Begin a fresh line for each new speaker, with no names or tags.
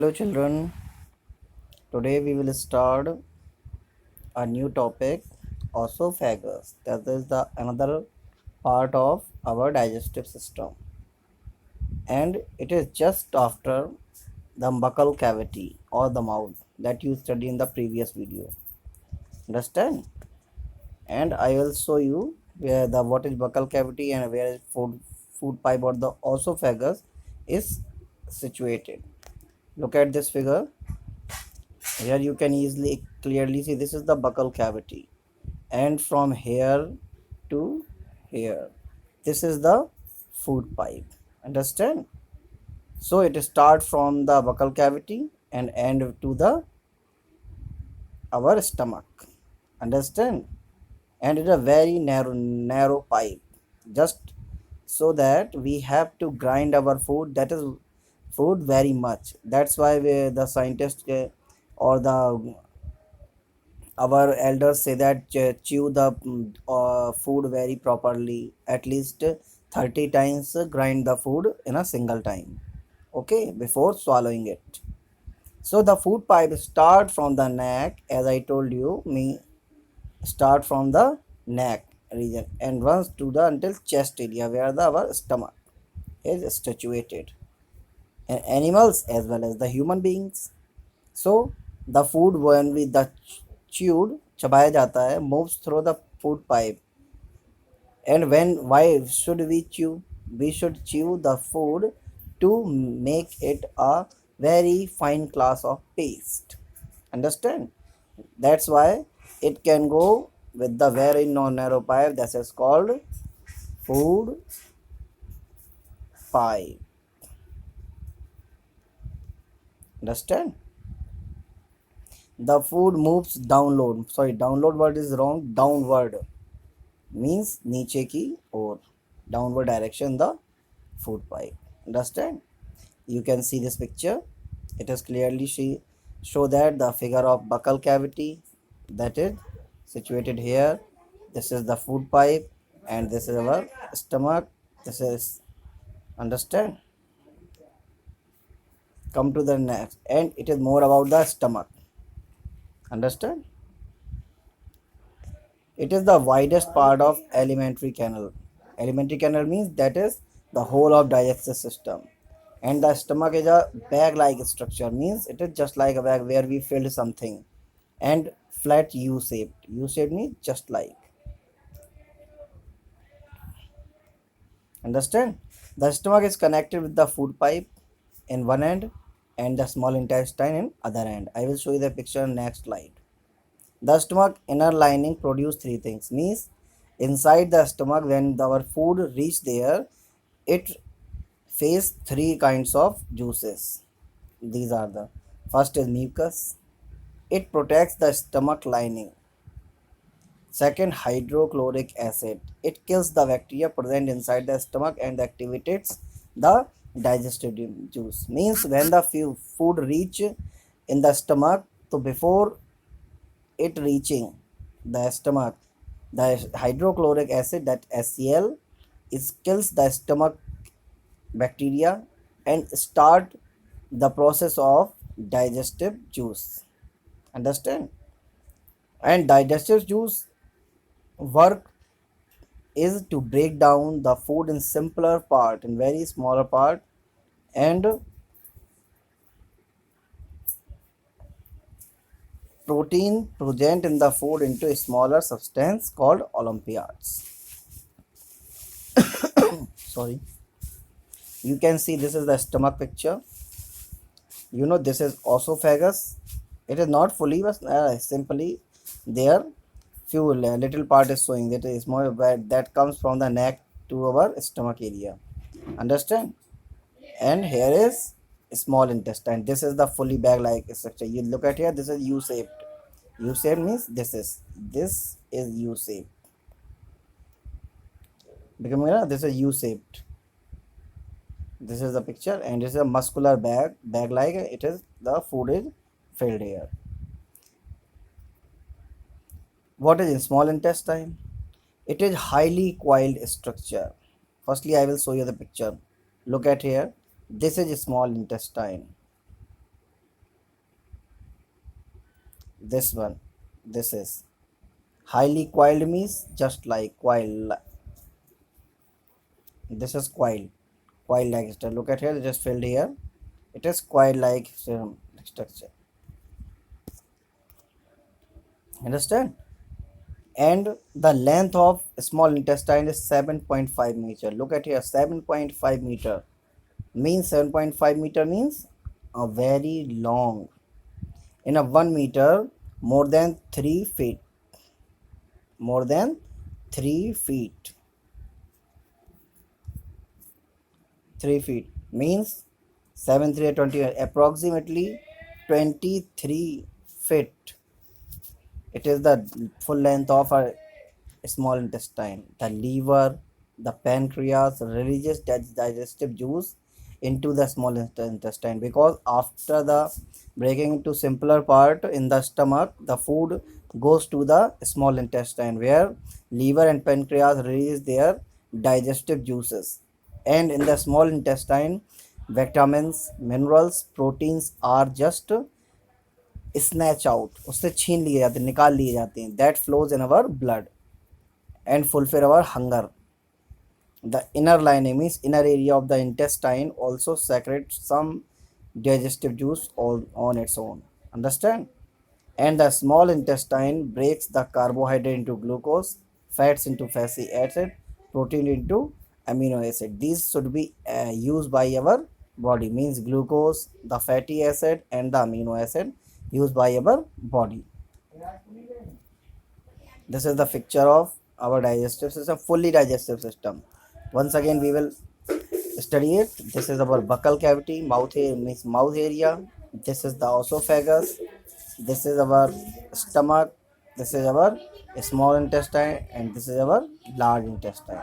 Hello children, today we will start a new topic, esophagus. That is the another part of our digestive system, and it is just after the buccal cavity or the mouth that you studied in the previous video. Understand? And I will show you where the what is buccal cavity and where is food pipe or the esophagus is situated. Look at this figure. Here you can easily clearly see this is the buccal cavity, and from here to here this is the food pipe. Understand? So it start from the buccal cavity and end to the our stomach. Understand? And it's a very narrow pipe, just so that we have to grind our food, that is food very much. That's why the scientists or the our elders say that chew the food very properly, at least 30 times, grind the food in a single time, okay, before swallowing it. So the food pipe start from the neck, as I told you, me start from the neck region and runs to the until chest area where the our stomach is situated, and animals as well as the human beings. So the food when we the chewed चबाया जाता है moves through the food pipe. And when why should we chew? We should chew the food to make it a very fine class of paste. Understand? That's why it can go with the very narrow pipe that is called food pipe. Understand? The food moves downward word is wrong, downward means नीचे की ओर, downward direction the food pipe. Understand? You can see this picture. It is clearly show that the figure of buccal cavity that is situated here. This is the food pipe and this is our stomach. This is, understand? Come to the next, and it is more about the stomach. Understand? It is the widest part of alimentary canal. Alimentary canal means that is the whole of digestive system. And the stomach is a bag-like structure, means it is just like a bag where we filled something. And flat U-shaped. U-shaped means just like. Understand? The stomach is connected with the food pipe in one end and the small intestine in other end. I will show you the picture next slide. The stomach inner lining produce three things, means inside the stomach when our food reach there, it face three kinds of juices. These are the first is mucus. It protects the stomach lining. Second, hydrochloric acid. It kills the bacteria present inside the stomach and activates the digestive juice. Means when the food reach in the stomach, so before it reaching the stomach, the hydrochloric acid, that HCl, is kills the stomach bacteria and start the process of digestive juice. Understand? And digestive juice work is to break down the food in simpler part, in very smaller part, and protein present in the food into a smaller substance called olympiads. Sorry. You can see this is the stomach picture. You know this is esophagus. It is not fully, but simply there few little part is showing that is more that comes from the neck to our stomach area. Understand? And here is small intestine. This is the fully bag like structure. You look at here, this is U-shaped. U-shaped means this is U-shaped. Becoming this is U-shaped. This is the picture, and this is a muscular bag like it is the food is filled here. What is in small intestine? It is highly coiled structure. Firstly, I will show you the picture. Look at here. This is a small intestine. This one, this is highly coiled means just like coil. This is coil like structure. Look at here, just filled here. It is coil like structure. Understand? And the length of small intestine is 7.5 meter. Look at here, 7.5 meter means 7.5 meter means a very long. In a 1 meter, more than 3 feet. More than 3 feet. 3 feet means 7 3 20, approximately 23 feet. It is the full length of a small intestine. The liver, the pancreas releases digestive juice into the small intestine, because after the breaking into simpler part in the stomach, the food goes to the small intestine where liver and pancreas release their digestive juices. And in the small intestine, vitamins, minerals, proteins are just snatch out, उससे छीन लिए जाते हैं, निकाल लिए जाते हैं, that flows in our blood and fulfill our hunger. The inner lining means inner area of the intestine also secretes some digestive juice on its own. Understand? And the small intestine breaks the carbohydrate into glucose, fats into fatty acid, protein into amino acid. These should be used by our body, means glucose, the fatty acid and the amino acid used by our body. This is the picture of our digestive system, fully digestive system. Once again, we will study it. This is our buccal cavity, means mouth area. This is the esophagus. This is our stomach. This is our small intestine, and this is our large intestine.